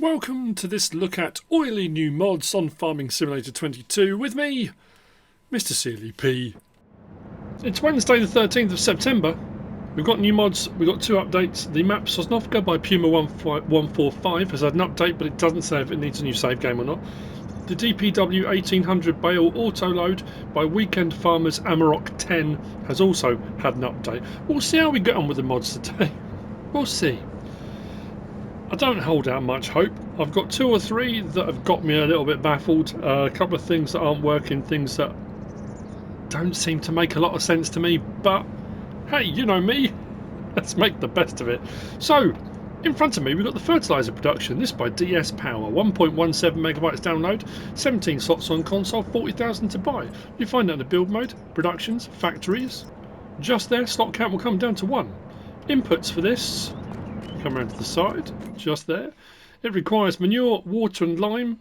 Welcome to this look at oily new mods on Farming Simulator 22 with me, MrSealyp. It's Wednesday the 13th of September. We've got new mods, we've got two updates. The map Sosnovka by Puma145 has had an update, but it doesn't say if it needs a new save game or not. The DPW 1800 Bale Autoload by Weekend Farmers Amarok 10 has also had an update. We'll see how we get on with the mods today. We'll see. I don't hold out much hope. I've got two or three that have got me a little bit baffled. A couple of things that aren't working, things that don't seem to make a lot of sense to me. But hey, you know me. Let's make the best of it. So, in front of me we've got the Fertilizer production. This by DS Power. 1.17 megabytes download, 17 slots on console, 40,000 to buy. You find out in the build mode, productions, factories. Just there, slot count will come down to 1. Inputs for this. Come around to the side, just there. It requires manure, water and lime.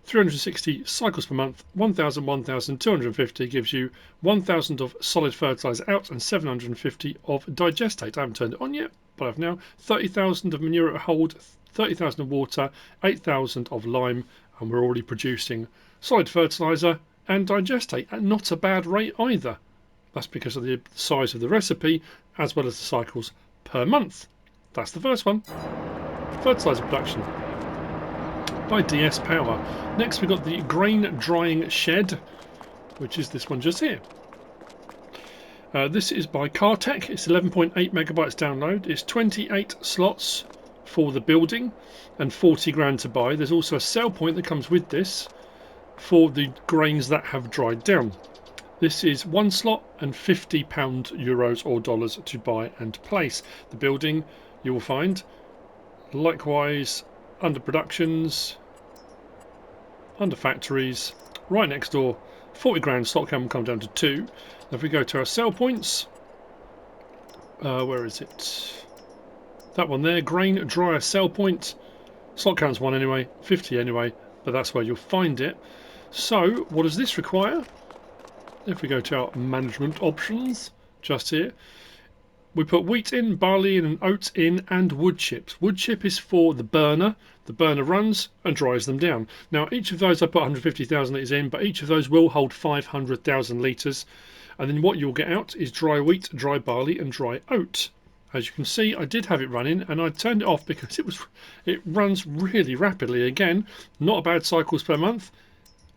360 cycles per month. 1,250 gives you 1,000 of solid fertilizer out and 750 of digestate. I haven't turned it on yet, but I've now 30,000 of manure at hold, 30,000 of water, 8,000 of lime, and we're already producing solid fertilizer and digestate at not a bad rate either. That's because of the size of the recipe as well as the cycles per month. That's the first one. Fertilizer production by DS Power. Next we've got the grain drying shed, which is this one just here. This is by Cartech. It's 11.8 megabytes download. It's 28 slots for the building and 40 grand to buy. There's also a sell point that comes with this for the grains that have dried down. This is 1 slot and £50, euros or dollars to buy and place. The building you will find likewise under productions, under factories, right next door. 40 grand slot count will come down to 2. Now if we go to our sell points, where is it? That one there, grain dryer sell point. Slot count's 1 anyway, 50 anyway, but that's where you'll find it. So what does this require? If we go to our management options, just here, we put wheat in, barley in and oats in and wood chips. Wood chip is for the burner. The burner runs and dries them down. Now each of those I put 150,000 litres in, but each of those will hold 500,000 litres. And then what you'll get out is dry wheat, dry barley and dry oat. As you can see, I did have it running and I turned it off because it runs really rapidly. Again, not a bad cycles per month.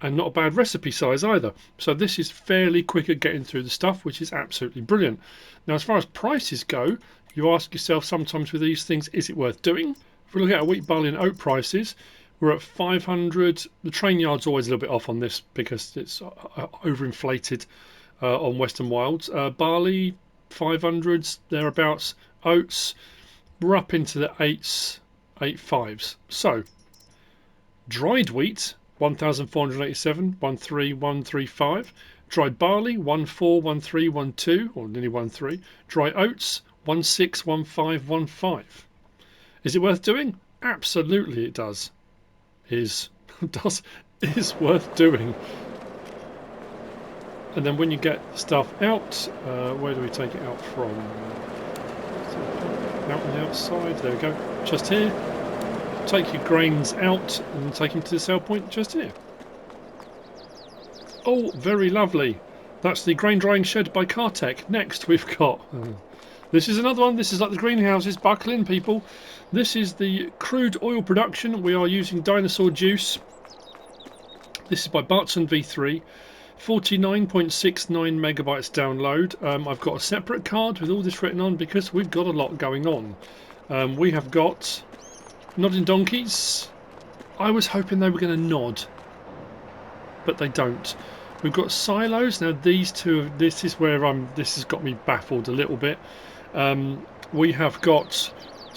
And not a bad recipe size either. So this is fairly quick at getting through the stuff, which is absolutely brilliant. Now as far as prices go, you ask yourself sometimes with these things, is it worth doing? If we look at our wheat, barley and oat prices, we're at 500. The train yard's always a little bit off on this because it's overinflated on Western Wilds. Barley, 500s, thereabouts. Oats, we're up into the 8s, 8.5s. So, dried wheat, 1,487, 13135. Dried barley, 141312, or nearly 13. Dry oats, 161515. Is it worth doing? Absolutely it does. Is worth doing. And then when you get stuff out, where do we take it out from? Out on the outside, there we go, just here. Take your grains out and take them to the sell point just here. Oh, very lovely. That's the grain drying shed by Cartech. Next we've got... this is another one. This is like the greenhouses. Buckle in, people. This is the crude oil production. We are using dinosaur juice. This is by Bartson V3. 49.69 megabytes download. I've got a separate card with all this written on because we've got a lot going on. We have got... nodding donkeys. I was hoping they were going to nod, but they don't. We've got silos. Now these two, this is where this has got me baffled a little bit. We have got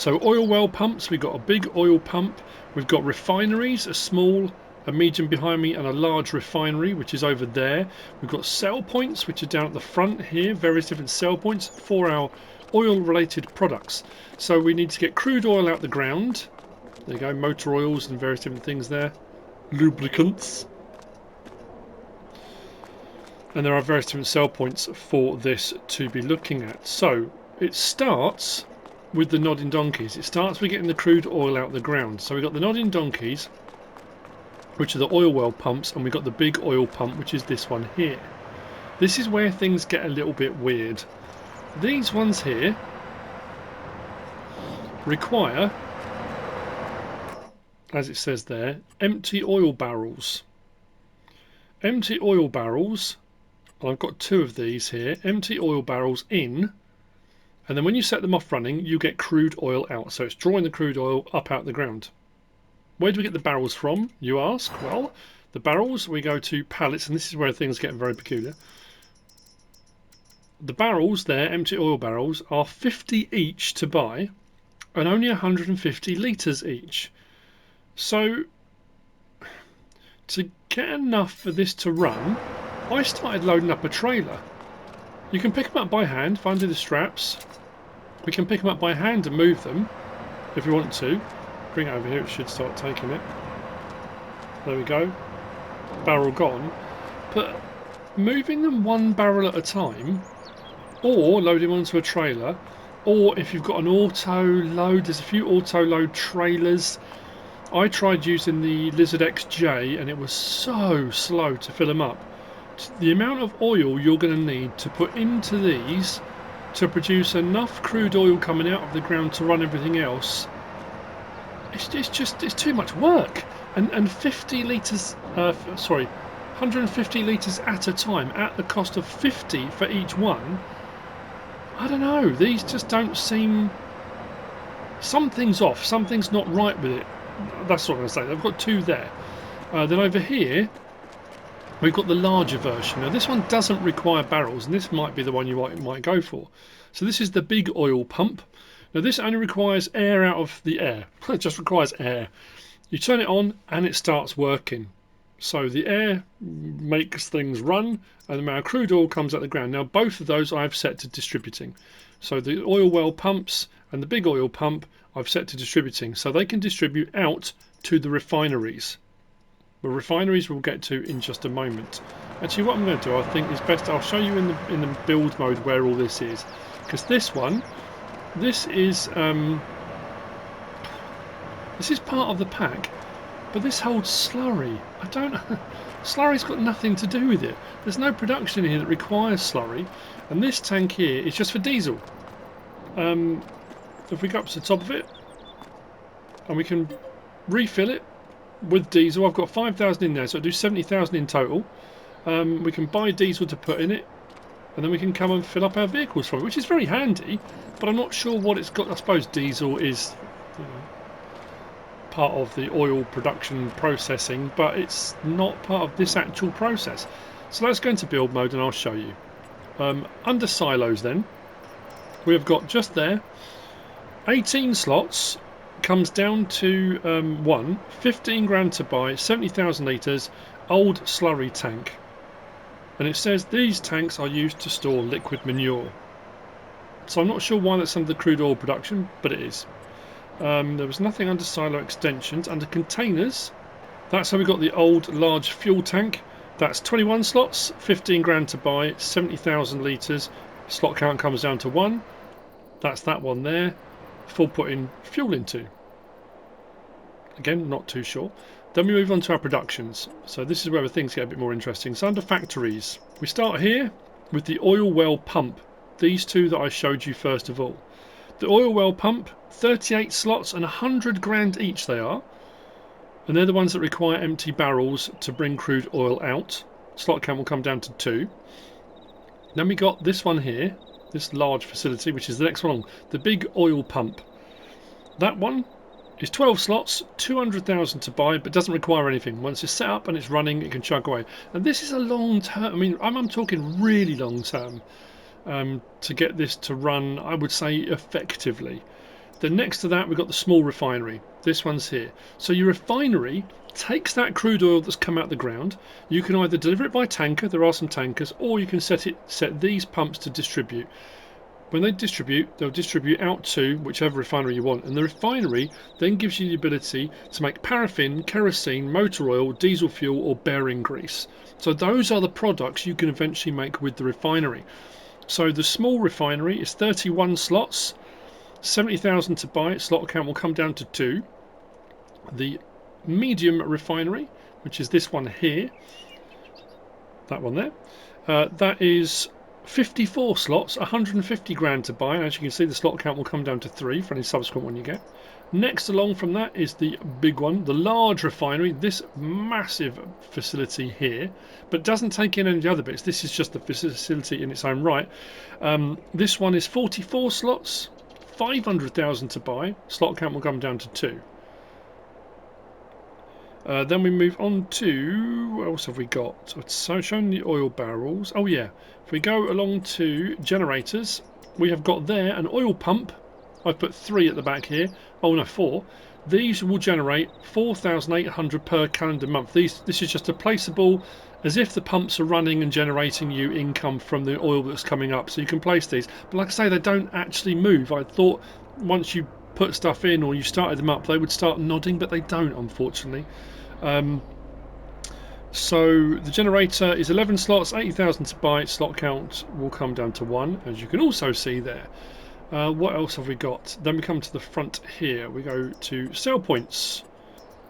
oil well pumps. We've got a big oil pump. We've got refineries, a small, a medium behind me, and a large refinery which is over there. We've got sell points which are down at the front here. Various different sell points for our oil related products. So we need to get crude oil out the ground. There you go, motor oils and various different things there. Lubricants. And there are various different sell points for this to be looking at. So it starts with the nodding donkeys. It starts with getting the crude oil out of the ground. So we've got the nodding donkeys, which are the oil well pumps, and we've got the big oil pump, which is this one here. This is where things get a little bit weird. These ones here require, as it says there, empty oil barrels. Empty oil barrels, I've got 2 of these here, empty oil barrels in, and then when you set them off running, you get crude oil out. So it's drawing the crude oil up out the ground. Where do we get the barrels from, you ask? Well, the barrels, we go to pallets, and this is where things get very peculiar. The barrels there, empty oil barrels, are 50 each to buy and only 150 litres each. So to get enough for this to run, I started loading up a trailer. You can pick them up by hand, if I undo the straps. We can pick them up by hand and move them if we want to. Bring it over here, it should start taking it. There we go. Barrel gone. But moving them 1 barrel at a time, or loading them onto a trailer, or if you've got an auto load, there's a few auto load trailers. I tried using the Lizard XJ and it was so slow to fill them up. The amount of oil you're going to need to put into these to produce enough crude oil coming out of the ground to run everything else, it's too much work. And 50 litres, 150 litres at a time at the cost of 50 for each one. I don't know, these just don't seem... Something's off, something's not right with it. That's what I'm going to say. I've got 2 there. Then over here, we've got the larger version. Now this one doesn't require barrels, and this might be the one you might go for. So this is the big oil pump. Now this only requires air out of the air. It just requires air. You turn it on and it starts working. So the air makes things run, and the amount of crude oil comes out the ground. Now both of those I've set to distributing. So the oil well pumps and the big oil pump I've set to distributing, so they can distribute out to the refineries. The refineries we'll get to in just a moment. Actually, what I'm going to do, I think is best, I'll show you in the build mode where all this is, because this is part of the pack. But this holds slurry. I don't know. Slurry's got nothing to do with it. There's no production in here that requires slurry. And this tank here is just for diesel. If we go up to the top of it, and we can refill it with diesel. I've got 5,000 in there, so I'll do 70,000 in total. We can buy diesel to put in it, and then we can come and fill up our vehicles from it, which is very handy. But I'm not sure what it's got. I suppose diesel is... part of the oil production processing, but it's not part of this actual process. So let's go into build mode and I'll show you. Under silos then, we have got just there 18 slots, comes down to 15 grand to buy, 70,000 litres, old slurry tank, and it says these tanks are used to store liquid manure. So I'm not sure why that's under the crude oil production, but it is. There was nothing under silo extensions. Under containers, that's how we got the old large fuel tank. That's 21 slots, 15 grand to buy, 70,000 litres. Slot count comes down to 1. That's that one there. For putting fuel into. Again, not too sure. Then we move on to our productions. So this is where things get a bit more interesting. So under factories, we start here with the oil well pump. These 2 that I showed you first of all. The oil well pump, 38 slots and 100 grand each they are. And they're the ones that require empty barrels to bring crude oil out. Slot count will come down to 2. Then we got this one here, this large facility, which is the next one, the big oil pump. That one is 12 slots, 200,000 to buy, but doesn't require anything. Once it's set up and it's running, it can chug away. And this is a long term, I mean, I'm talking really long term. To get this to run, I would say, effectively. Then next to that we've got the small refinery. This one's here. So your refinery takes that crude oil that's come out the ground. You can either deliver it by tanker, there are some tankers, or you can set these pumps to distribute. When they distribute, they'll distribute out to whichever refinery you want, and the refinery then gives you the ability to make paraffin, kerosene, motor oil, diesel fuel or bearing grease. So those are the products you can eventually make with the refinery. So the small refinery is 31 slots, 70,000 to buy. Slot count will come down to 2. The medium refinery, which is this one here, that one there, that is 54 slots, 150 grand to buy. And as you can see, the slot count will come down to 3 for any subsequent one you get. Next along from that is the big one, the large refinery, this massive facility here, but doesn't take in any of the other bits. This is just the facility in its own right. This one is 44 slots, 500,000 to buy. Slot count will come down to 2. Then we move on to, what else have we got? So shown the oil barrels. Oh yeah, if we go along to generators, we have got there an oil pump. I've put 3 at the back here. Oh no, 4. These will generate 4,800 per calendar month. This is just a placeable, as if the pumps are running and generating you income from the oil that's coming up. So you can place these. But like I say, they don't actually move. I thought once you put stuff in or you started them up, they would start nodding, but they don't, unfortunately. So the generator is 11 slots, 80,000 to buy. Slot count will come down to 1, as you can also see there. What else have we got? Then we come to the front here. We go to sell points.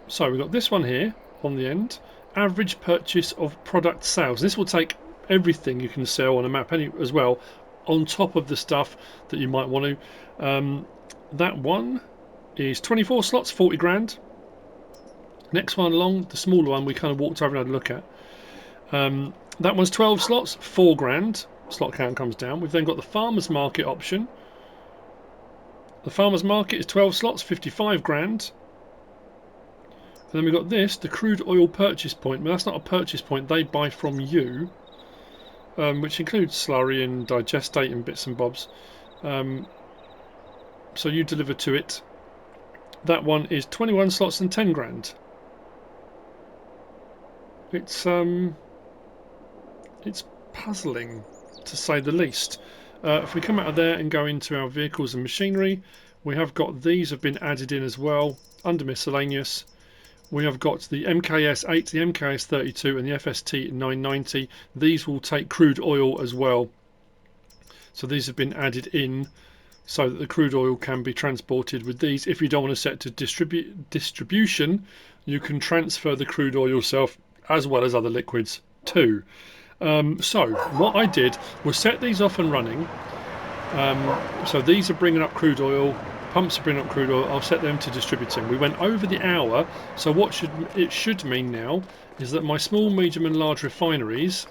So we've got this one here on the end. Average purchase of product sales. This will take everything you can sell on a map as well, on top of the stuff that you might want to. That one is 24 slots, 40 grand. Next one along, the smaller one, we kind of walked over and had a look at. That one's 12 slots, 4 grand. Slot count comes down. We've then got the farmer's market option. The farmer's market is 12 slots, 55 grand. And then we've got this, the crude oil purchase point. But that's not a purchase point, they buy from you, which includes slurry and digestate and bits and bobs. So you deliver to it. That one is 21 slots and 10 grand. It's puzzling, to say the least. If we come out of there and go into our vehicles and machinery, we have got these have been added in as well under miscellaneous. We have got the MKS8, the MKS32 and the FST990. These will take crude oil as well. So these have been added in so that the crude oil can be transported with these. If you don't want to set to distribution, you can transfer the crude oil yourself as well as other liquids too. So what I did was set these off and running. So these are bringing up crude oil, pumps are bringing up crude oil. I'll set them to distributing. We went over the hour, so what it should mean now is that my small, medium and large refineries,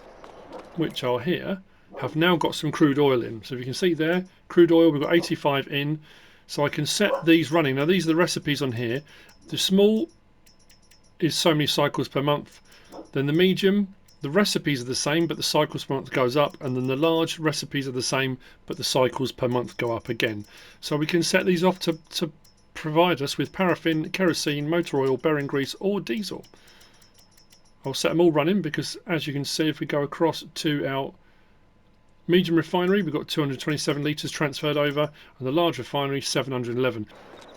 which are here, have now got some crude oil in. So if you can see there, crude oil, we've got 85 in. So I can set these running. Now these are the recipes on here. The small is so many cycles per month. Then the medium, the recipes are the same, but the cycles per month goes up. And then the large recipes are the same, but the cycles per month go up again. So we can set these off to provide us with paraffin, kerosene, motor oil, bearing grease or diesel. I'll set them all running because, as you can see, if we go across to our medium refinery, we've got 227 litres transferred over, and the large refinery 711.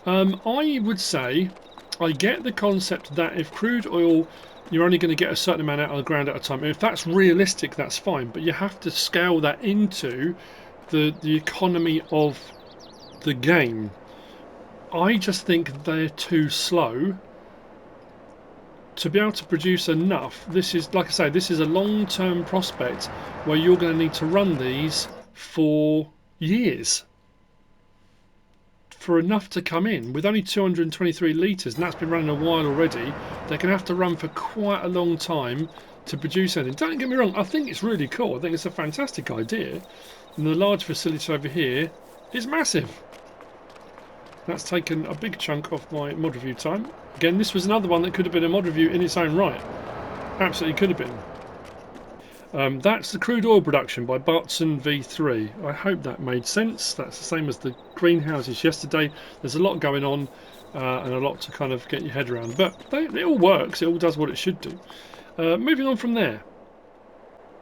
I would say I get the concept that if crude oil, you're only going to get a certain amount out of the ground at a time. If that's realistic, that's fine, but you have to scale that into the economy of the game. I just think they're too slow to be able to produce enough. This is, like I say, this is a long-term prospect where you're going to need to run these for years for enough to come in. With only 223 litres, and that's been running a while already, they're going to have to run for quite a long time to produce anything. Don't get me wrong, I think it's really cool. I think it's a fantastic idea. And the large facility over here is massive. That's taken a big chunk off my mod review time. Again, this was another one that could have been a mod review in its own right. Absolutely could have been. That's the crude oil production by Bartson V3. I hope that made sense. That's the same as the greenhouses yesterday. There's a lot going on and a lot to kind of get your head around. But it all works. It all does what it should do. Moving on from there.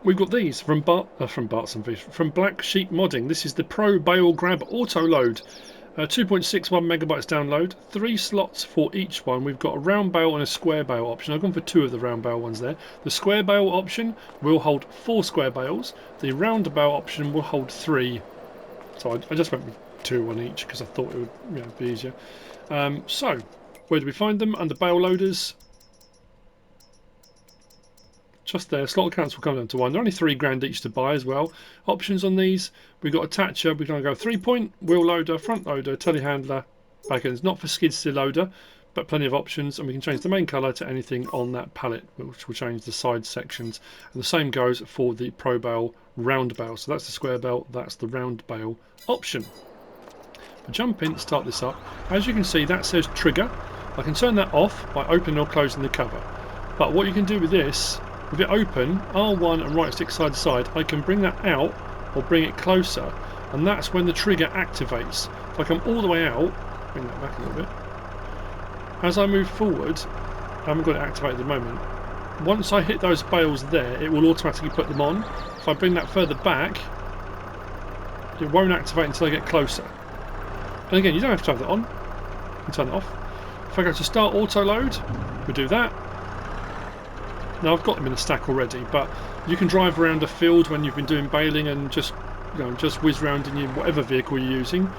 We've got these from Blacksheep Modding. This is the Pro Bale Grab Autoload. 2.61 megabytes download, 3 slots for each one. We've got a round bale and a square bale option. I've gone for 2 of the round bale ones there. The square bale option will hold 4 square bales. The round bale option will hold 3. So I just went with 2 on each because I thought it would be easier. So where do we find them? Under bale loaders. Just there. Slot accounts will come down to 1. They're only £3 each to buy as well. Options on these: we've got attacher. We're going to go 3-point, wheel loader, front loader, telehandler, back ends. Not for skid steer loader, but plenty of options, and we can change the main colour to anything on that pallet, which will change the side sections. And the same goes for the Pro Bale round bale. So that's the square bale, that's the round bale option. We'll jump in, start this up. As you can see, that says trigger. I can turn that off by opening or closing the cover. But what you can do with this, with it open, R1 and right stick side to side, I can bring that out or bring it closer, and that's when the trigger activates. If I come all the way out, bring that back a little bit. As I move forward, I haven't got it activated at the moment. Once I hit those bales there, it will automatically put them on. If I bring that further back, it won't activate until I get closer. And again, you don't have to have that on. You can turn it off. If I go to start auto load, we do that. Now I've got them in a stack already, but you can drive around a field when you've been doing baling and just whiz around in your whatever vehicle you're using.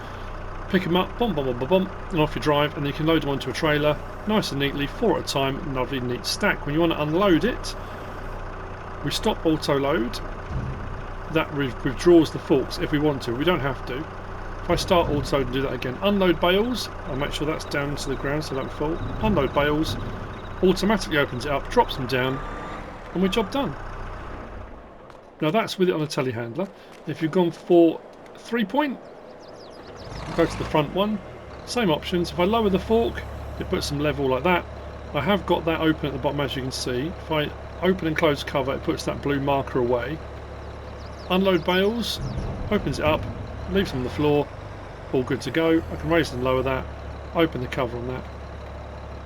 Pick them up, bum, bum, bum, bum, bum, and off you drive, and you can load them onto a trailer, nice and neatly, 4 at a time, lovely neat stack. When you want to unload it, we stop auto load. That withdraws the forks if we want to. We don't have to. If I start auto and do that again, unload bales, I'll make sure that's down to the ground so they don't fall. Unload bales, automatically opens it up, drops them down, and we're job done. Now that's with it on a telehandler. If you've gone for 3-point, go to the front one, same options. If I lower the fork, it puts them level like that. I have got that open at the bottom, as you can see. If I open and close cover, it puts that blue marker away. Unload bales, opens it up, leaves them on the floor, all good to go. I can raise and lower that, open the cover on that,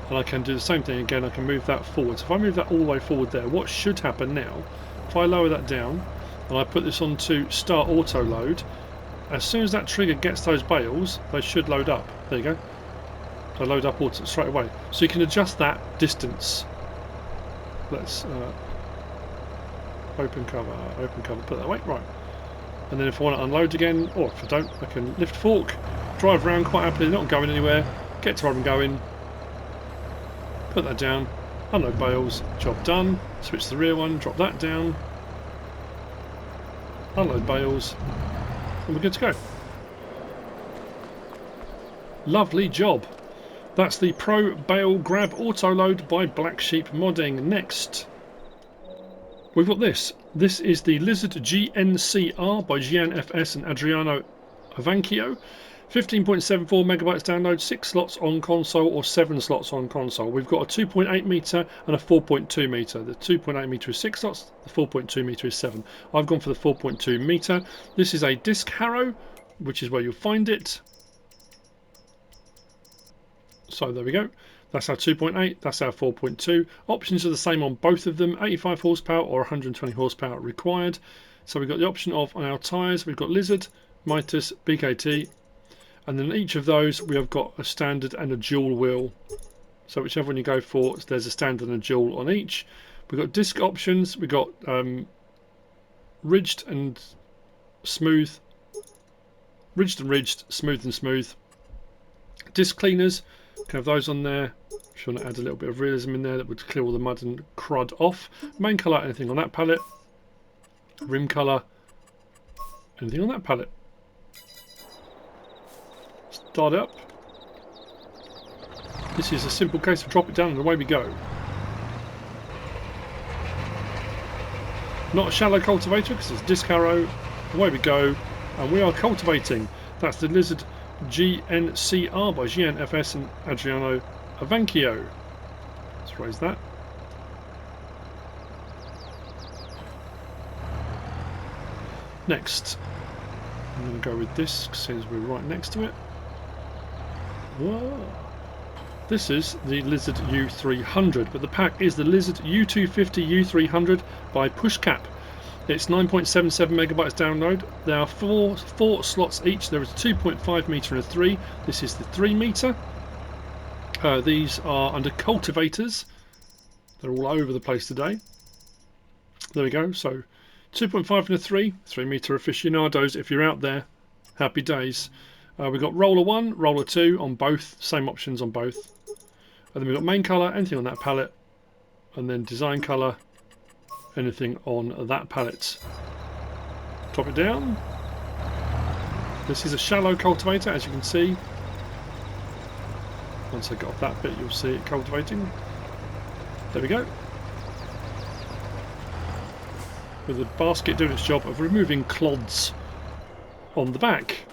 and I can do the same thing again. I can move that forward. So if I move that all the way forward there, what should happen now, if I lower that down and I put this on to start auto load, as soon as that trigger gets those bales, they should load up. There you go. They load up auto straight away. So you can adjust that distance. Let's open cover, put that away. Right. And then if I want to unload again, or if I don't, I can lift fork, drive around quite happily, not going anywhere, get to where I'm going, put that down, unload bales, job done, switch to the rear one, drop that down, unload bales, and we're good to go. Lovely job. That's the Pro Bale Grab Autoload by Blacksheep Modding. Next, we've got this. This is the Lizard GNCR by Gian, FS and Adriano Ivankio. 15.74 megabytes download, 6 slots on console or 7 slots on console. We've got a 2.8 meter and a 4.2 meter. The 2.8 meter is 6 slots, the 4.2 meter is 7. I've gone for the 4.2 meter. This is a disc harrow, which is where you'll find it. So there we go. That's our 2.8, that's our 4.2. Options are the same on both of them, 85 horsepower or 120 horsepower required. So we've got the option of, on our tyres, we've got Lizard, Mitas, BKT, and then each of those we have got a standard and a dual wheel. So whichever one you go for, there's a standard and a dual on each. We've got disc options, we've got ridged and smooth, smooth and smooth. Disc cleaners, can have those on there. If you want to add a little bit of realism in there, that would clear all the mud and crud off. Main colour, anything on that palette. Rim colour, anything on that palette. Start it up. This is a simple case of drop it down and away we go. Not a shallow cultivator because it's disc harrow. Away we go, and we are cultivating. That's the Lizard GNCR by Gian, FS and Adriano Ivankio. Let's raise that. Next, I'm going to go with this since we're right next to it. Whoa. This is the Lizard U300, but the pack is the Lizard U250 U300 by Puszkap. It's 9.77 megabytes download. There are four slots each. There is a 2.5 meter and a 3. This is the 3 meter. These are under cultivators. They're all over the place today. There we go. So 2.5 and a 3 meter aficionados. If you're out there, Happy days. We've got roller 1, roller 2 on both, same options on both. And then we've got main colour, anything on that pallet. And then design colour, anything on that pallet. Drop it down. This is a shallow cultivator, as you can see. Once I get off that bit, you'll see it cultivating. There we go. With the basket doing its job of removing clods on the back.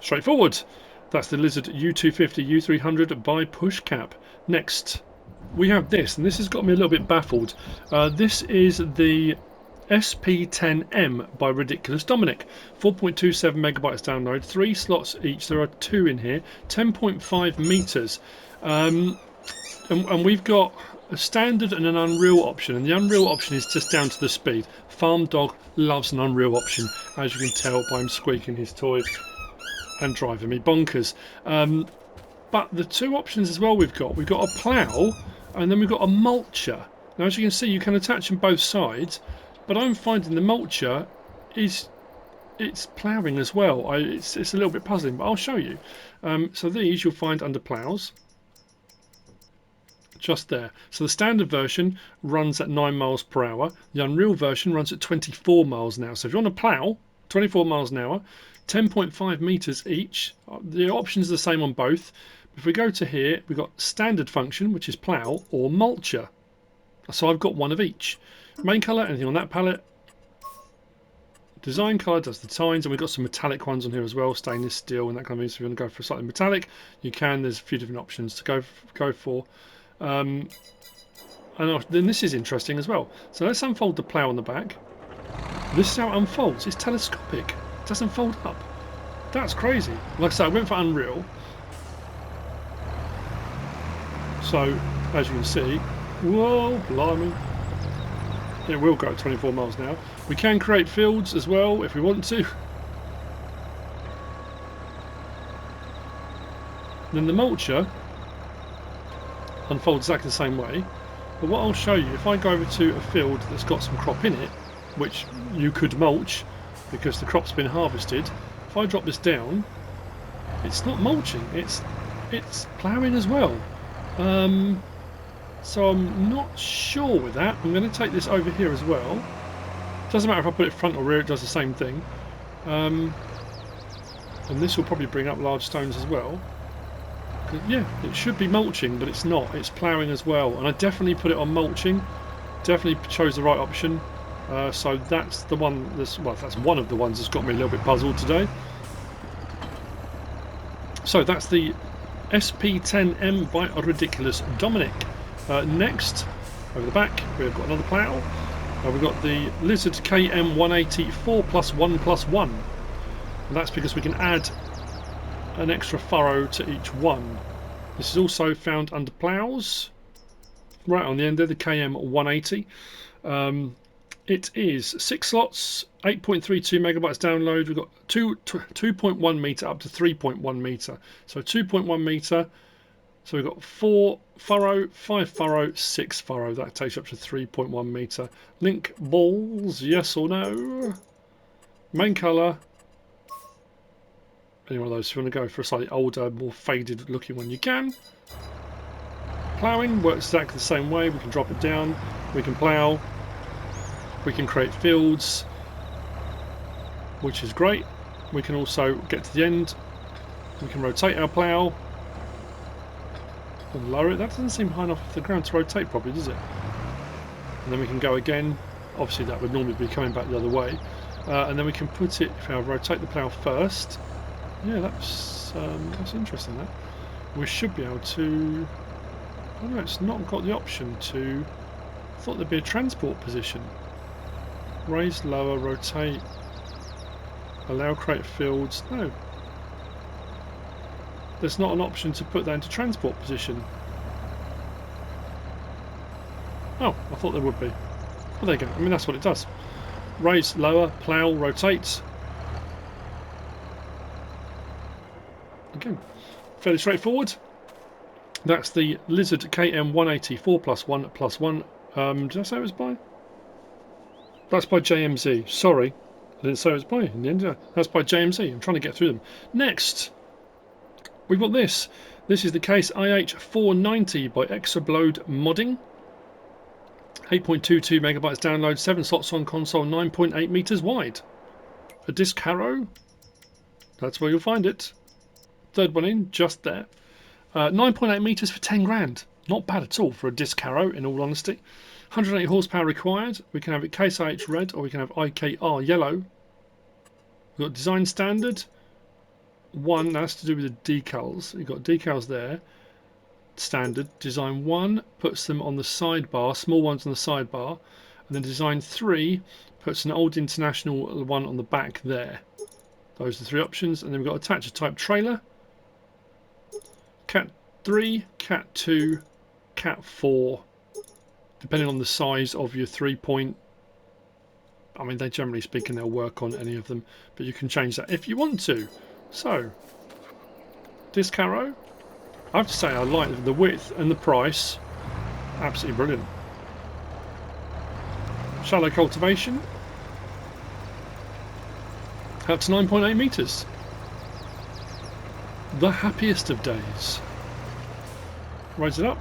Straightforward. That's the Lizard U250 U300 by Puszkap. Next, we have this, and this has got me a little bit baffled. This is the SP10M by Ridiculous Dominick. 4.27 megabytes download, 3 slots each. There are 2 in here, 10.5 meters. And we've got a standard and an Unreal option, and the Unreal option is just down to the speed. Farm Dog loves an Unreal option, as you can tell by him squeaking his toy and driving me bonkers. But the 2 options as well we've got a plough, and then we've got a mulcher. Now, as you can see, you can attach them both sides, but I'm finding the mulcher it's ploughing as well. It's a little bit puzzling, but I'll show you. So these you'll find under ploughs. Just there. So the standard version runs at 9 miles per hour. The Unreal version runs at 24 miles an hour. So if you want to plough, 24 miles an hour, 10.5 meters each. The options are the same on both. If we go to here, we've got standard function, which is plough, or mulcher. So I've got one of each. Main colour, anything on that palette. Design colour does the tines, and we've got some metallic ones on here as well, stainless steel and that kind of thing. So if you want to go for slightly metallic, you can. There's a few different options to go for. And then this is interesting as well. So let's unfold the plough on the back. This is how it unfolds. It's telescopic. It doesn't fold up. That's crazy. Like I said, I went for Unreal. So, as you can see, whoa, blimey. It will go at 24 miles an hour. We can create fields as well if we want to. Then the mulcher unfolds exactly the same way, but what I'll show you, if I go over to a field that's got some crop in it, which you could mulch because the crop's been harvested, if I drop this down, it's not mulching, it's ploughing as well. So I'm not sure with that. I'm going to take this over here as well. Doesn't matter if I put it front or rear, it does the same thing. And this will probably bring up large stones as well. Yeah, it should be mulching, but it's not. It's ploughing as well, and I definitely put it on mulching. Definitely chose the right option. So that's the one. That's one of the ones that's got me a little bit puzzled today. So that's the SP10M by Ridiculous Dominick. Next, over the back, we've got another plough. We've got the Lizard KM180 4+1+1, and that's because we can add an extra furrow to each one. This is also found under ploughs, right on the end there, the KM180. It is 6 slots, 8.32 megabytes download. We've got 2.1 meter up to 3.1 meter. So 2.1 meter. So we've got 4 furrow, 5 furrow, 6 furrow. That takes you up to 3.1 meter. Link balls, yes or no? Main colour. Any one of those. If you want to go for a slightly older, more faded looking one, you can. Ploughing works exactly the same way. We can drop it down. We can plough. We can create fields, which is great. We can also get to the end. We can rotate our plough and lower it. That doesn't seem high enough off the ground to rotate properly, does it? And then we can go again. Obviously that would normally be coming back the other way. And then we can put it, if I rotate the plough first. Yeah, that's interesting, that. We should be able to... Oh no, it's not got the option to... I thought there'd be a transport position. Raise, lower, rotate, allow create fields. No. There's not an option to put that into transport position. Oh, I thought there would be. Well, there you go. I mean, that's what it does. Raise, lower, plough, rotate. Again, fairly straightforward. That's the Lizard KM180 4+1+1. Did I say it was by? That's by JMZ. Sorry. I didn't say it was by in the end. That's by JMC. I'm trying to get through them. Next, we've got this. This is the Case IH490 by Autoload Modding. 8.22 megabytes download, 7 slots on console, 9.8 meters wide. A disc harrow. That's where you'll find it. Third one in, just there. 9.8 meters for 10 grand. Not bad at all for a disc harrow, in all honesty. 180 horsepower required. We can have it Case IH red, or we can have IKR yellow. We've got design standard. One, that's to do with the decals. You've got decals there. Standard. Design 1 puts them on the sidebar, small ones on the sidebar. And then design 3 puts an old international one on the back there. Those are the 3 options. And then we've got attach a type trailer. Cat 3, Cat 2, Cat 4. Depending on the size of your 3-point. I mean, they generally speaking, they'll work on any of them. But you can change that if you want to. So, disc harrow. I have to say I like the width and the price. Absolutely brilliant. Shallow cultivation. That's 9.8 meters. The happiest of days. Raise it up.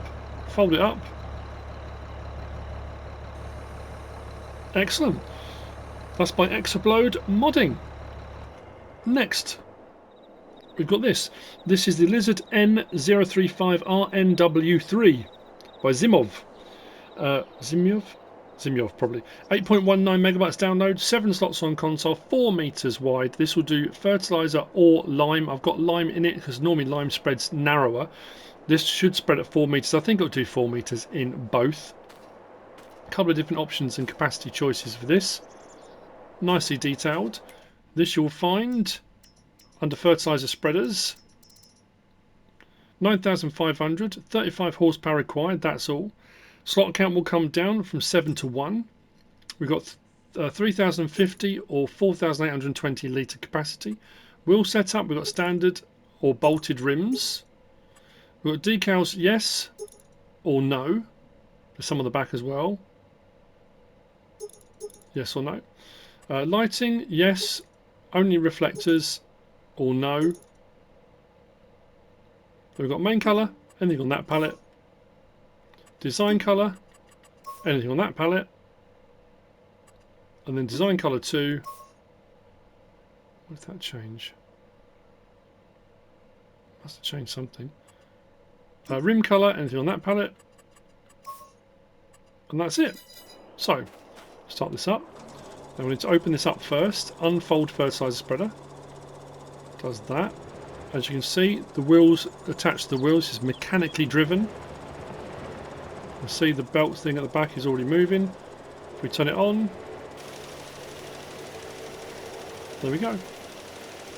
Fold it up. Excellent. That's by Autoload Modding. Next, we've got this. This is the Lizard N035RNW3 by Zimov. Zimov probably. 8.19 megabytes download, 7 slots on console, 4 meters wide. This will do fertilizer or lime. I've got lime in it because normally lime spreads narrower. This should spread at 4 meters. I think it'll do 4 meters in both. A couple of different options and capacity choices for this. Nicely detailed. This you'll find under fertilizer spreaders. 9,500, 35 horsepower required, that's all. Slot count will come down from 7 to 1. We've got 3,050 or 4,820 litre capacity. Wheel setup, we've got standard or bolted rims. We've got decals, yes or no. There's some on the back as well. Yes or no. Lighting, yes. Only reflectors or no. We've got main colour, anything on that palette. Design colour, anything on that palette. And then design colour 2. What did that change? Must have changed something. Rim colour, anything on that palette. And that's it. So, start this up. Now we need to open this up first. Unfold fertilizer spreader. Does that. As you can see, the wheels attached to the wheels is mechanically driven. You see the belt thing at the back is already moving. If we turn it on, there we go.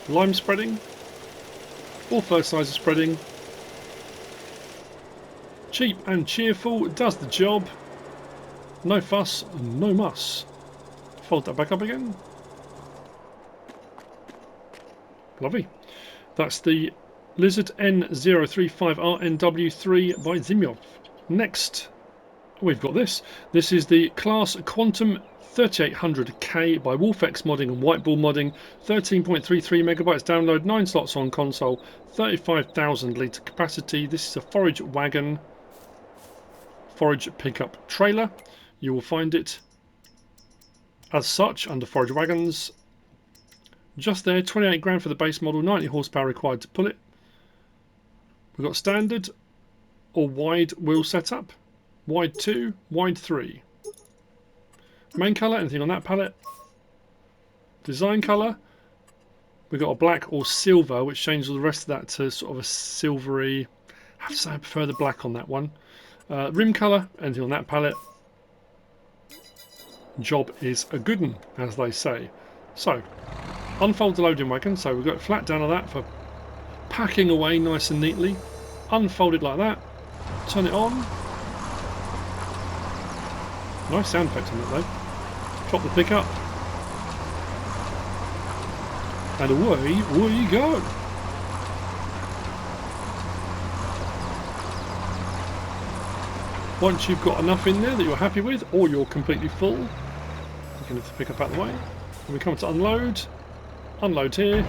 Lime spreading or fertilizer spreading. Cheap and cheerful, does the job. No fuss, no muss. Fold that back up again. Lovely. That's the Lizard N035RNW3 by Zimov. Next, we've got this. This is the Claas Quantum 3800K by WOLFex Modding and WhiteBull Modding. 13.33 megabytes download, 9 slots on console, 35,000 litre capacity. This is a forage wagon, forage pickup trailer. You will find it as such under forage wagons. Just there, 28 grand for the base model, 90 horsepower required to pull it. We've got standard or wide wheel setup. Wide 2, wide 3. Main colour, anything on that palette. Design colour, we've got a black or silver, which changes all the rest of that to sort of a silvery. I have to say I prefer the black on that one. Rim colour, anything on that palette. Job is a good one, as they say. So, unfold the loading wagon. So we've got it flat down on that for packing away nice and neatly. Unfold it like that. Turn it on. Nice sound effect on it though. Drop the pickup. And away we go. Once you've got enough in there that you're happy with, or you're completely full, you can lift the pickup out of the way. And we come to unload. Unload here.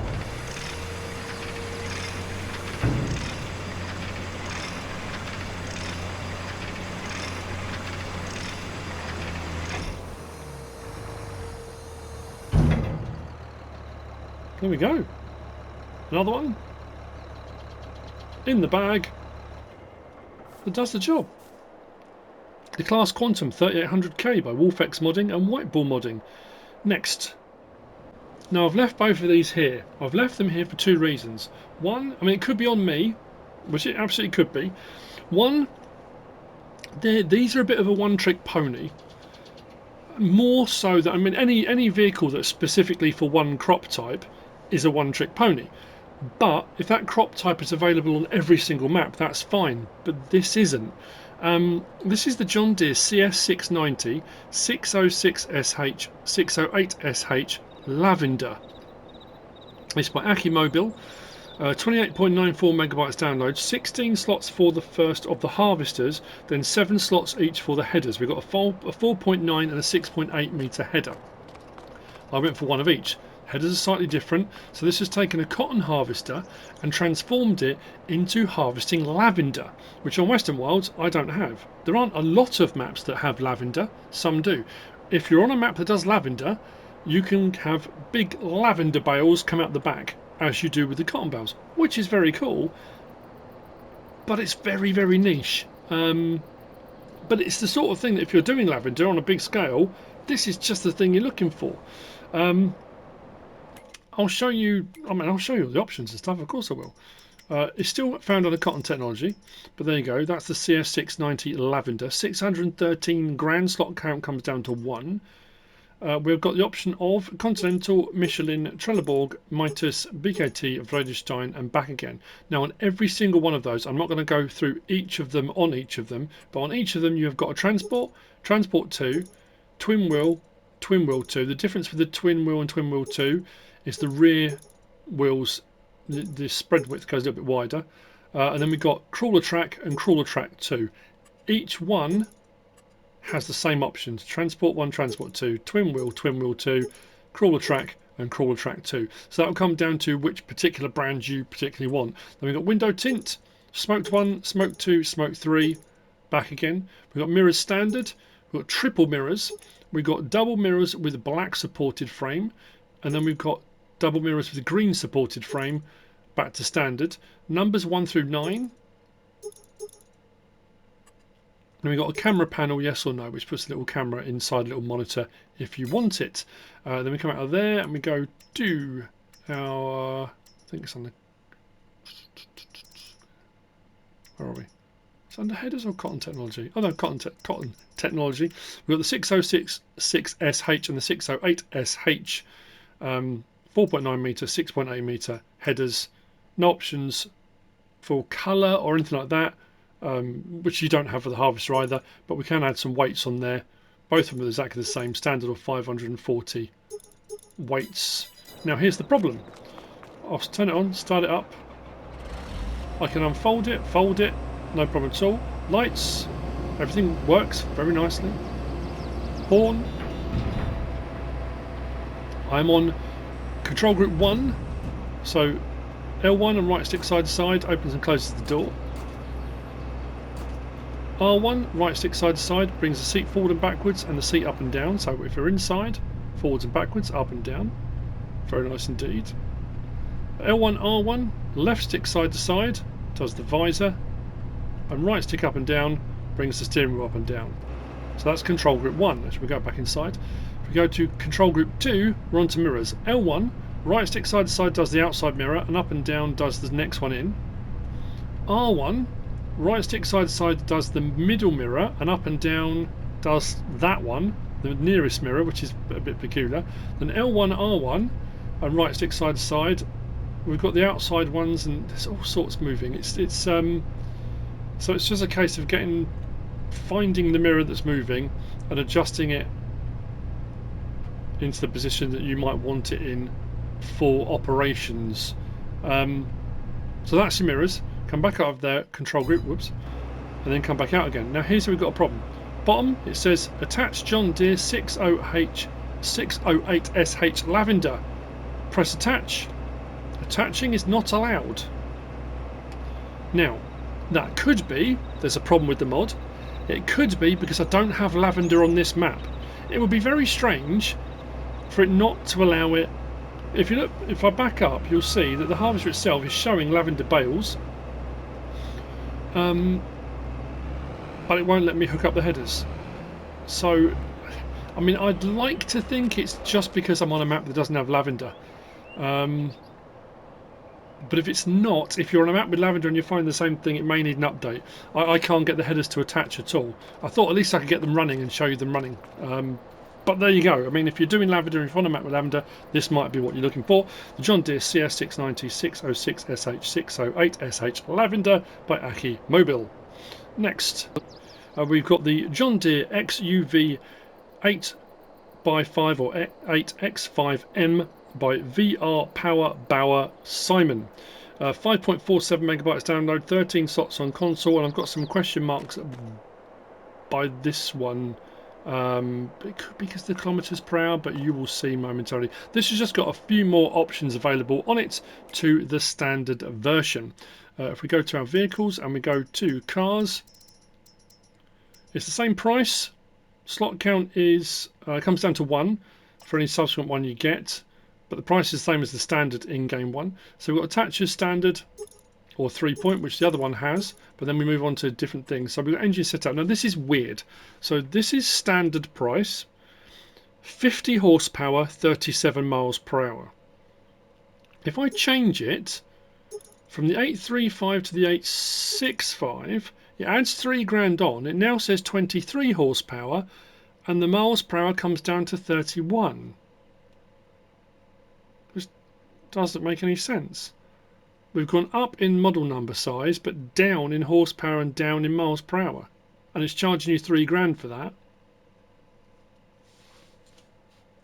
There we go. Another one. In the bag. That does the job. The Claas Quantum 3800K by WOLFex modding and WhiteBull modding. Next. Now I've left both of these here. I've left them here for two reasons. One, I mean it could be on me, which it absolutely could be. One, these are a bit of a one-trick pony. More so that, I mean, any vehicle that's specifically for one crop type is a one-trick pony. But if that crop type is available on every single map, that's fine. But this isn't. This is the John Deere CS690 606SH 608SH Lavender. It's by Achimobil. 28.94 megabytes download, 16 slots for the first of the harvesters, then 7 slots each for the headers. We've got a 4.9 and a 6.8 metre header. I went for one of each. Headers are slightly different, so this has taken a cotton harvester and transformed it into harvesting lavender, which on Western Wilds I don't have. There aren't a lot of maps that have lavender, some do. If you're on a map that does lavender, you can have big lavender bales come out the back, as you do with the cotton bales, which is very cool, but it's very, very niche. But it's the sort of thing that if you're doing lavender on a big scale, this is just the thing you're looking for. I'll show you all the options and stuff, of course I will. It's still found on the cotton technology, but there you go, that's the CS690 Lavender. 613 grand slot count comes down to 1. We've got the option of Continental, Michelin, Trelleborg, Mitas, BKT, Vredestein and back again. Now on every single one of those, I'm not going to go through each of them on each of them, but on each of them you've got a Transport, Transport 2, Twin Wheel, Twin Wheel 2. The difference with the Twin Wheel and Twin Wheel 2 is the rear wheels, the spread width goes a little bit wider. And then we've got Crawler Track and Crawler Track 2. Each one has the same options: Transport 1, Transport 2, Twin Wheel 2, Crawler Track and Crawler Track 2. So that will come down to which particular brand you particularly want. Then we've got Window Tint, Smoked 1, Smoked 2, Smoked 3, back again. We've got Mirrors Standard, we've got Triple Mirrors, we've got Double Mirrors with a black supported frame, and then we've got Double Mirrors with a green supported frame, back to Standard. Numbers 1 through 9. And we've got a camera panel, yes or no, which puts a little camera inside a little monitor if you want it. Then we come out of there and we go to our, I think it's on the, where are we? It's under headers or cotton technology? Oh no, cotton technology. We've got the 606SH and the 608SH, 4.9 metre, 6.8 metre headers. No options for colour or anything like that. Which you don't have for the harvester either, but we can add some weights on there. Both of them are exactly the same, standard of 540 weights. Now here's the problem. I'll turn it on, start it up. I can unfold it, fold it, no problem at all. Lights, everything works very nicely. Horn. I'm on control group 1, so L1 and right stick side to side opens and closes the door. R1, right stick side to side, brings the seat forward and backwards and the seat up and down. So if you're inside, forwards and backwards, up and down. Very nice indeed. L1, R1, left stick side to side, does the visor. And right stick up and down, brings the steering wheel up and down. So that's control group 1. As we go back inside. If we go to control group 2, we're on to mirrors. L1, right stick side to side does the outside mirror and up and down does the next one in. R1, right stick side to side does the middle mirror and up and down does that one, the nearest mirror, which is a bit peculiar. Then L1, R1 and right stick side to side, we've got the outside ones and there's all sorts moving. So it's just a case of finding the mirror that's moving and adjusting it into the position that you might want it in for operations. So that's your mirrors. Come back out of their control group, whoops, and then come back out again. Now here's where we've got a problem. Bottom it says attach John Deere 60H 608SH Lavender. Press attach. Attaching is not allowed. Now, that could be there's a problem with the mod. It could be because I don't have lavender on this map. It would be very strange for it not to allow it. If you look, if I back up, you'll see that the harvester itself is showing lavender bales, but it won't let me hook up the headers. So, I mean, I'd like to think it's just because I'm on a map that doesn't have lavender. But if it's not, if you're on a map with lavender and you find the same thing, it may need an update. I can't get the headers to attach at all. I thought at least I could get them running and show you them running. But there you go. I mean, if you're doing lavender, if you're on a map with lavender, this might be what you're looking for. The John Deere CS690-606-SH608-SH Lavender by Achimobil. Next, we've got the John Deere XUV 8x5 or 8x5M by VR Power Bauer Simon. 5.47 megabytes download, 13 slots on console, and I've got some question marks by this one. It could be because the kilometers per hour, but you will see momentarily. This has just got a few more options available on it to the standard version. If we go to our vehicles and we go to cars, it's the same price. Slot count is comes down to 1 for any subsequent one you get. But the price is the same as the standard in-game one. So we've got attachers standard, or 3-point, which the other one has. But then we move on to different things. So we've got engine setup. Now this is weird. So this is standard price. 50 horsepower, 37 miles per hour. If I change it from the 835 to the 865, it adds 3 grand on. It now says 23 horsepower, and the miles per hour comes down to 31. Doesn't make any sense. We've gone up in model number size but down in horsepower and down in miles per hour, and it's charging you 3 grand for that.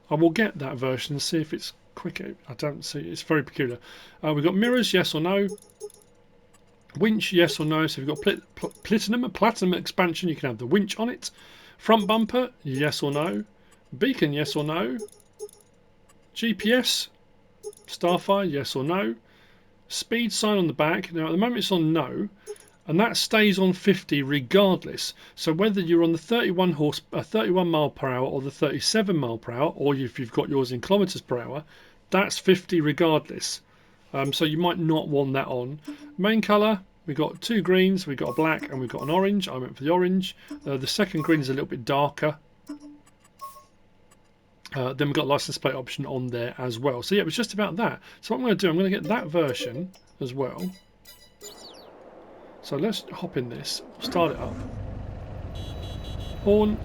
I will get that version and see if it's quicker. I don't see, it's very peculiar. We've got mirrors, yes or no. Winch, yes or no. So we've got platinum expansion, you can have the winch on it. Front bumper, yes or no. Beacon, yes or no. GPS, Starfire, yes or no. Speed sign on the back. Now at the moment it's on no, and that stays on 50 regardless. So whether you're on the 31 mile per hour or the 37 mile per hour, or if you've got yours in kilometers per hour, that's 50 regardless. So you might not want that on. Main colour, we've got 2 greens, we've got a black and we've got an orange. I went for the orange. The second green is a little bit darker. Then we've got license plate option on there as well. So yeah, it was just about that. So what I'm going to do, I'm going to get that version as well. So let's hop in this, start it up. Horn,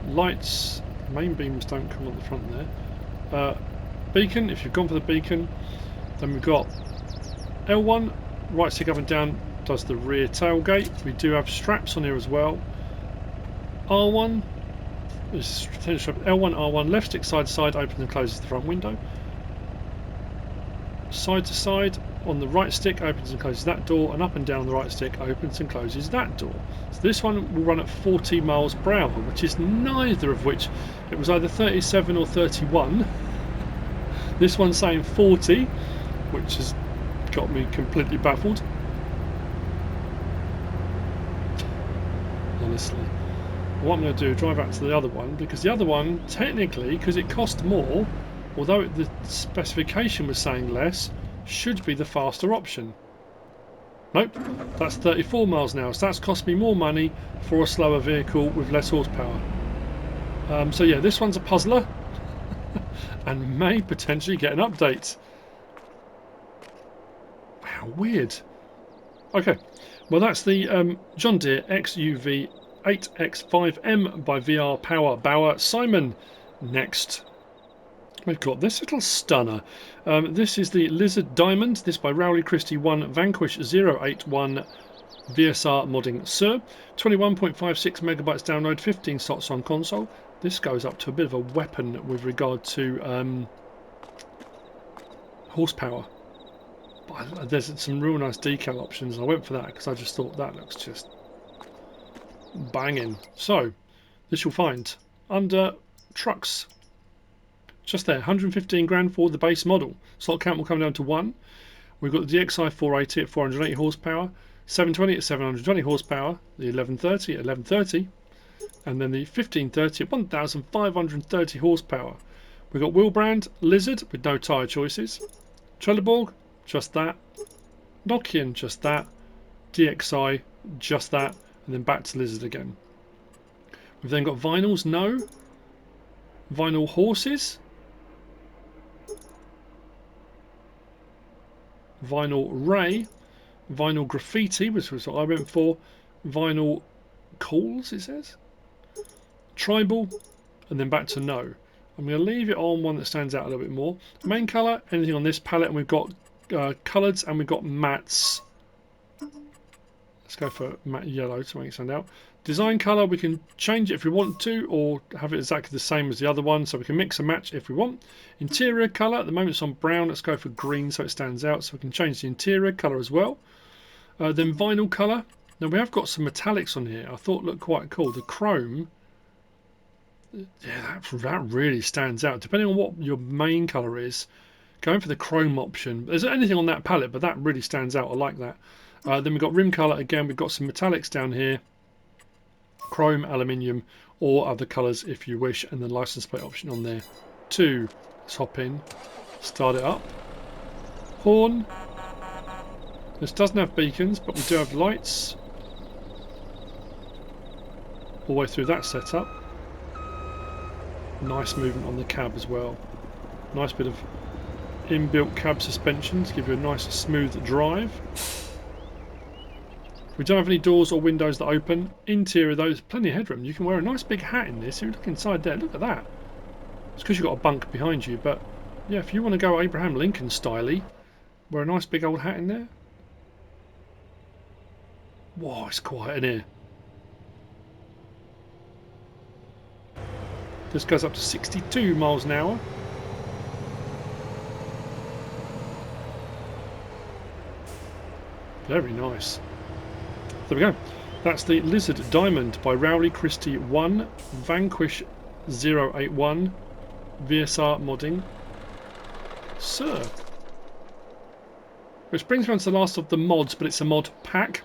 lights, main beams don't come on the front there. Beacon, if you've gone for the beacon, then we've got L1, right stick up and down does the rear tailgate. We do have straps on here as well. R1. L1, R1, left stick side to side opens and closes the front window. Side to side on the right stick opens and closes that door, and up and down the right stick opens and closes that door. So this one will run at 40 miles per hour, which is neither of which. It was either 37 or 31. This one's saying 40, which has got me completely baffled. Honestly. What I'm going to do is drive out to the other one, because the other one, technically, because it cost more, although the specification was saying less, should be the faster option. Nope, that's 34 miles an hour, so that's cost me more money for a slower vehicle with less horsepower. So yeah, this one's a puzzler and may potentially get an update. Wow, weird. Okay, well that's the John Deere XUV 8X5M by VR Power Bauer Simon. Next, we've got this little stunner. This is the Lizard Diamond. This by Rowley Christie 1 Vanquish 081 VSR modding Sir. 21.56 megabytes download, 15 slots on console. This goes up to a bit of a weapon with regard to horsepower. But there's some real nice decal options. I went for that because I just thought that looks just banging. So this you'll find under trucks. Just there, 115 grand for the base model. Slot count will come down to 1. We've got the DXi 480 at 480 horsepower, 720 at 720 horsepower, the 1130 at 1130, and then the 1530 at 1530 horsepower. We've got Wheelbrand, Lizard with no tyre choices, Trelleborg, just that, Nokian, just that, DXi, just that, and then back to Lizard again. We've then got Vinyls, no, Vinyl Horses, Vinyl Ray, Vinyl Graffiti, which was what I went for, Vinyl Calls, it says, Tribal, and then back to no. I'm going to leave it on one that stands out a little bit more. Main colour, anything on this palette, and we've got coloured and we've got mattes. Let's go for matte yellow to make it stand out. Design colour, we can change it if we want to, or have it exactly the same as the other one, so we can mix and match if we want. Interior colour, at the moment it's on brown, let's go for green so it stands out, so we can change the interior colour as well. Then vinyl colour, now we have got some metallics on here, I thought looked quite cool. The chrome, yeah, that really stands out. Depending on what your main colour is, going for the chrome option. There's anything on that palette, but that really stands out, I like that. Then we've got rim colour, again we've got some metallics down here. Chrome, aluminium, or other colours if you wish, and then license plate option on there too. Let's hop in, start it up. Horn. This doesn't have beacons, but we do have lights all the way through that setup. Nice movement on the cab as well. Nice bit of inbuilt cab suspension to give you a nice smooth drive. We don't have any doors or windows that open. Interior though, there's plenty of headroom. You can wear a nice big hat in this. If you look inside there, look at that. It's because you've got a bunk behind you, but yeah, if you want to go Abraham Lincoln styly, wear a nice big old hat in there. Whoa, it's quiet in here. This goes up to 62 miles an hour. Very nice. There we go. That's the Lizard Diamond by Rowley Christie 1, Vanquish 081, VSR modding. Sir. Which brings me on to the last of the mods, but it's a mod pack.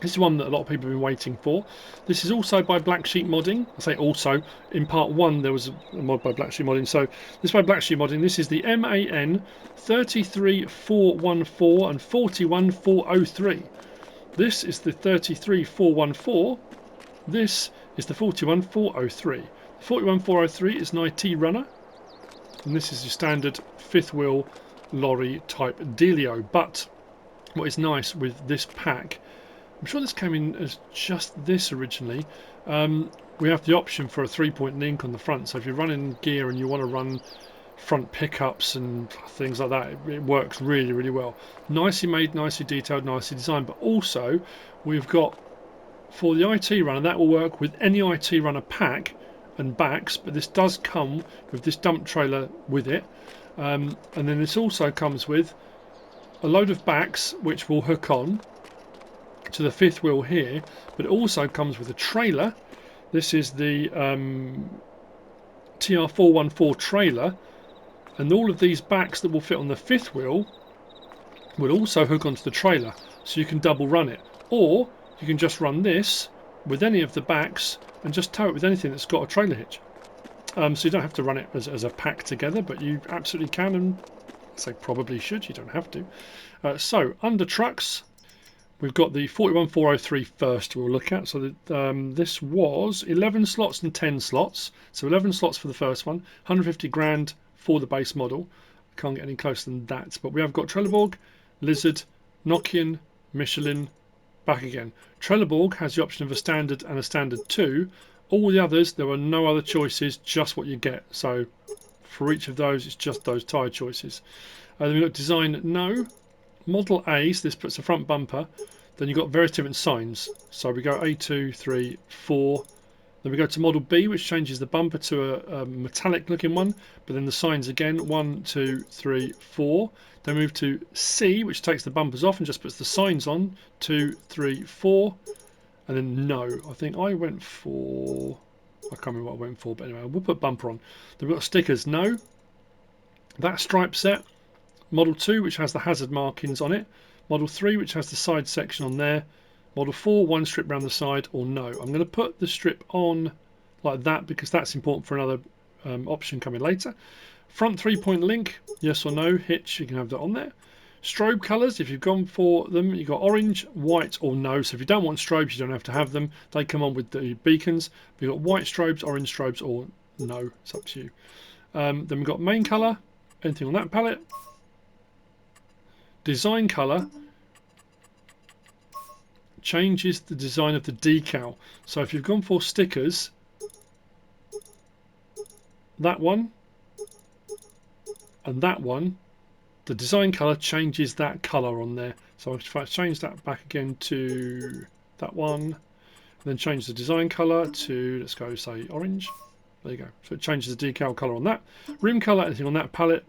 This is one that a lot of people have been waiting for. This is also by Blacksheep modding. I say also, in part 1 there was a mod by Blacksheep modding. So this by Blacksheep modding, this is the MAN 33414 and 41403. This is the 33414. This is the 41403. The 41403 is an IT runner, and this is your standard fifth wheel lorry type dealio. But what is nice with this pack, I'm sure this came in as just this originally. We have the option for a 3-point link on the front, so if you're running gear and you want to run front pickups and things like that, it works really, really well. Nicely made, nicely detailed, nicely designed. But also we've got, for the IT runner, that will work with any IT runner pack and backs, but this does come with this dump trailer with it, and then this also comes with a load of backs which will hook on to the fifth wheel here, but it also comes with a trailer. This is the TR414 trailer, and all of these backs that will fit on the fifth wheel will also hook onto the trailer, so you can double run it, or you can just run this with any of the backs and just tow it with anything that's got a trailer hitch. So you don't have to run it as a pack together, but you absolutely can, and I say probably should, you don't have to. So under trucks, we've got the 41403 first we'll look at. So this was 11 slots and 10 slots. So 11 slots for the first one, 150 grand for the base model. Can't get any closer than that. But we have got Trelleborg, Lizard, Nokian, Michelin, back again. Trelleborg has the option of a standard and a standard 2. All the others, there are no other choices, just what you get. So for each of those, it's just those tyre choices. Then we've got design no. Model A, so this puts a front bumper. Then you've got various different signs. So we go A2, 3, 4. Then we go to model B, which changes the bumper to a metallic looking one. But then the signs again, 1, 2, 3, 4. Then we move to C, which takes the bumpers off and just puts the signs on. 2, 3, 4. And then no. I think I went for I can't remember what I went for, but anyway, we'll put bumper on. Then we've got stickers, no. That stripe set, Model 2, which has the hazard markings on it. Model 3, which has the side section on there. Model 4, one strip around the side, or no. I'm going to put the strip on like that because that's important for another option coming later. Front 3-point link, yes or no. Hitch, you can have that on there. Strobe colours, if you've gone for them, you've got orange, white, or no. So if you don't want strobes, you don't have to have them. They come on with the beacons. We've got white strobes, orange strobes, or no. It's up to you. Then we've got main colour, anything on that palette. Design colour changes the design of the decal. So if you've gone for stickers, that one and that one, the design colour changes that colour on there. So if I change that back again to that one, and then change the design colour to, let's go say orange. There you go. So it changes the decal colour on that. Rim colour, anything on that palette,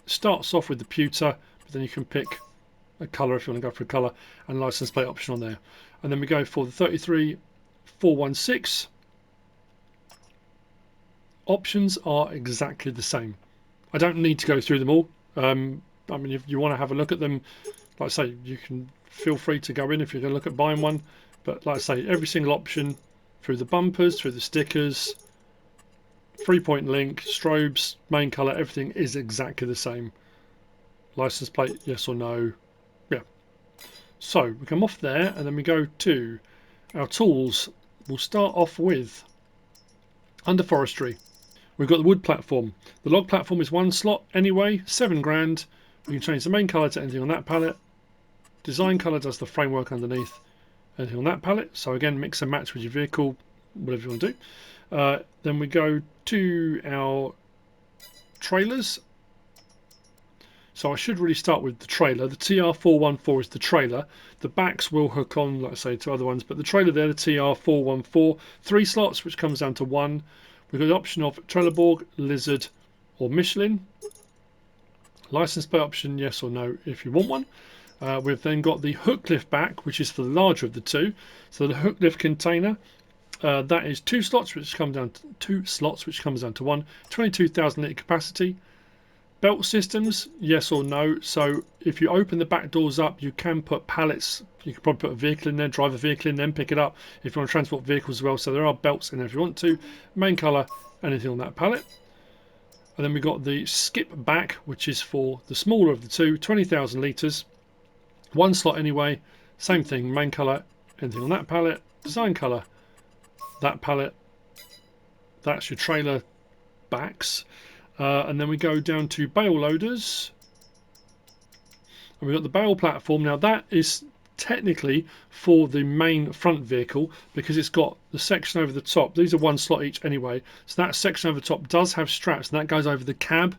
starts off with the pewter, but then you can pick a colour if you want to go for a colour, and license plate option on there. And then we go for the 33416. Options are exactly the same. I don't need to go through them all. I mean, if you want to have a look at them, like I say, you can feel free to go in if you're going to look at buying one. But like I say, every single option through the bumpers, through the stickers, 3-point link, strobes, main colour, everything is exactly the same. License plate, yes or no. Yeah. So we come off there and then we go to our tools. We'll start off with under forestry. We've got the wood platform. The log platform is one slot anyway, 7 grand. We can change the main colour to anything on that palette. Design colour does the framework underneath, anything on that palette. So again, mix and match with your vehicle, whatever you want to do. Then we go to our trailers. So I should really start with the trailer. The TR414 is the trailer. The backs will hook on, like I say, to other ones, but the trailer there, the TR414, 3 slots, which comes down to 1. We've got the option of Trelleborg, Lizard, or Michelin. License plate option, yes or no, if you want one. We've then got the hook lift back, which is for the larger of the two. So the hook lift container, that is 2 slots, which comes down to 2 slots, which comes down to 1. 22,000 litre capacity. Belt systems, yes or no. So if you open the back doors up, you can put pallets. You can probably put a vehicle in there, drive a vehicle in, then pick it up if you want to transport vehicles as well. So there are belts in there if you want to. Main colour, anything on that pallet. And then we've got the skip back, which is for the smaller of the two, 20,000 litres. 1 slot anyway. Same thing, main colour, anything on that pallet. Design colour, that pallet. That's your trailer backs. And then we go down to bale loaders, and we've got the bale platform. Now that is technically for the main front vehicle because it's got the section over the top. These are 1 slot each anyway, so that section over the top does have straps, and that goes over the cab.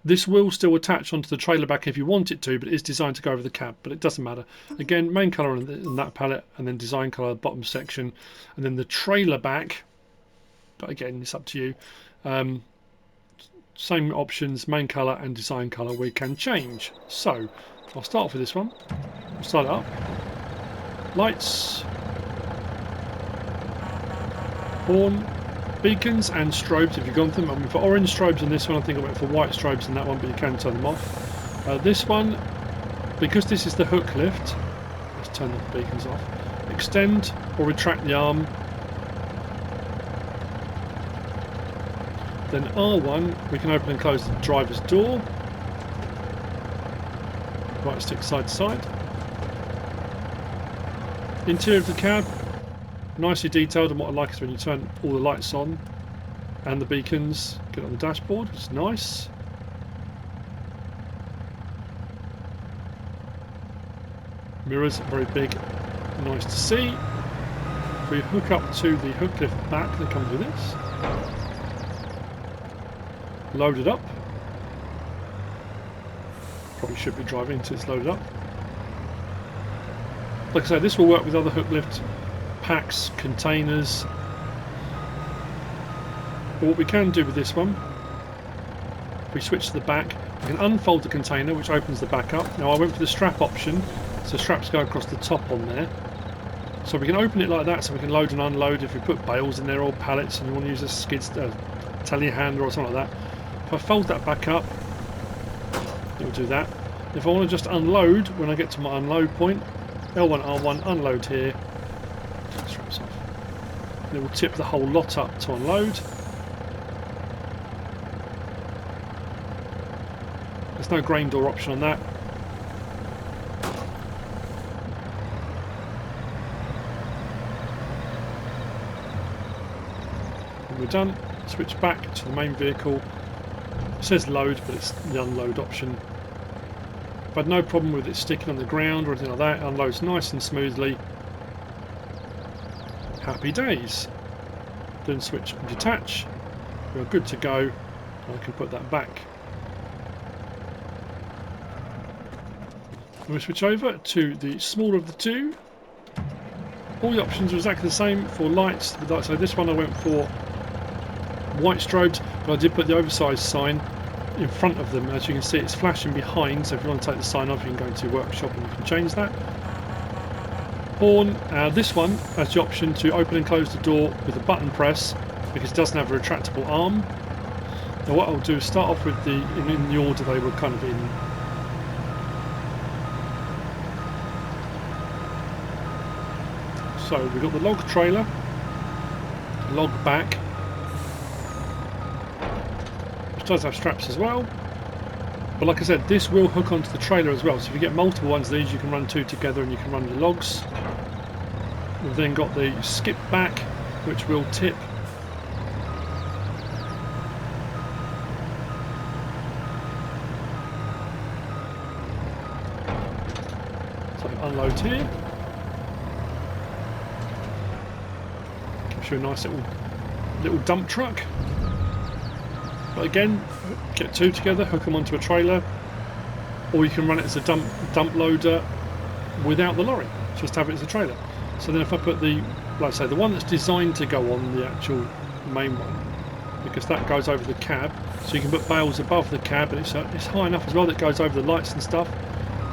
This will still attach onto the trailer back if you want it to, but it's designed to go over the cab, but it doesn't matter. Again, main colour in that palette, and then design colour bottom section, and then the trailer back, but again it's up to you. Same options, main colour and design colour we can change. So I'll start off with this one. We'll start it up. Lights, horn, beacons and strobes if you've gone for them. I mean, for orange strobes on this one, I think I went for white strobes in that one, but you can turn them off. This one, because this is the hook lift, let's turn the beacons off. Extend or retract the arm. Then R1, we can open and close the driver's door. Right stick side to side. Interior of the cab, nicely detailed, and what I like is when you turn all the lights on and the beacons get on the dashboard, which is nice. Mirrors are very big, nice to see. If we hook up to the hook lift back that comes with this. Load it up. Probably should be driving until it's loaded up. Like I say, this will work with other hook lift packs, containers. But what we can do with this one, if we switch to the back, we can unfold the container, which opens the back up. Now I went for the strap option, so straps go across the top on there. So we can open it like that, so we can load and unload if we put bales in there or pallets and you want to use a skid telehandler or something like that. If I fold that back up, it will do that. If I want to just unload when I get to my unload point, L1, R1, unload here. Straps off. And it will tip the whole lot up to unload. There's no grain door option on that. When we're done, switch back to the main vehicle. It says load, but it's the unload option. I've had no problem with it sticking on the ground or anything like that. It unloads nice and smoothly. Happy days. Then switch and detach. We're good to go. I can put that back. And we switch over to the smaller of the two. All the options are exactly the same for lights. So this one I went for white strobes, but I did put the oversized sign in front of them. As you can see, it's flashing behind, so if you want to take the sign off, you can go into your workshop and you can change that. Horn, this one has the option to open and close the door with a button press because it doesn't have a retractable arm. Now what I'll do is start off with in the order they were kind of in. So we've got the log trailer, log back, which does have straps as well. But like I said, this will hook onto the trailer as well. So if you get multiple ones of these, you can run two together and you can run your logs. We've then got the skip back, which will tip. So unload here. Gives you a nice little dump truck. But again, get two together, hook them onto a trailer, or you can run it as a dump loader without the lorry. Just have it as a trailer. So then if I put like I say, the one that's designed to go on the actual main one, because that goes over the cab, so you can put bales above the cab, and it's high enough as well that it goes over the lights and stuff.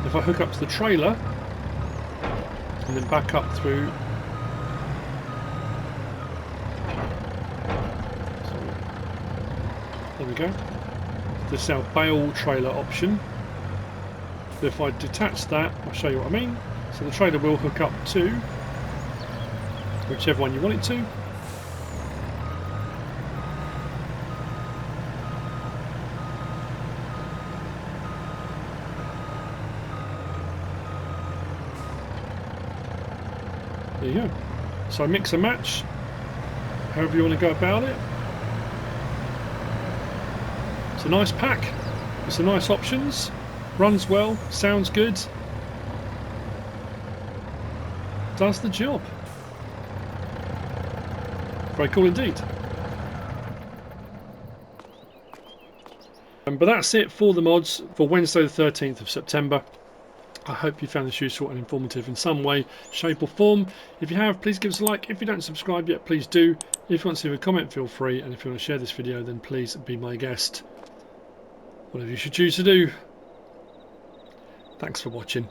If I hook up to the trailer and then back up through. There we go. This is our bale trailer option. But if I detach that, I'll show you what I mean. So the trailer will hook up to whichever one you want it to. There you go. So mix and match, however you want to go about it. It's a nice pack, it's some nice options, runs well, sounds good, does the job. Very cool indeed. But that's it for the mods for Wednesday the 13th of September. I hope you found this useful and informative in some way, shape or form. If you have, please give us a like. If you don't subscribe yet, please do. If you want to leave a comment, feel free. And if you want to share this video, then please be my guest. Whatever you should choose to do. Thanks for watching.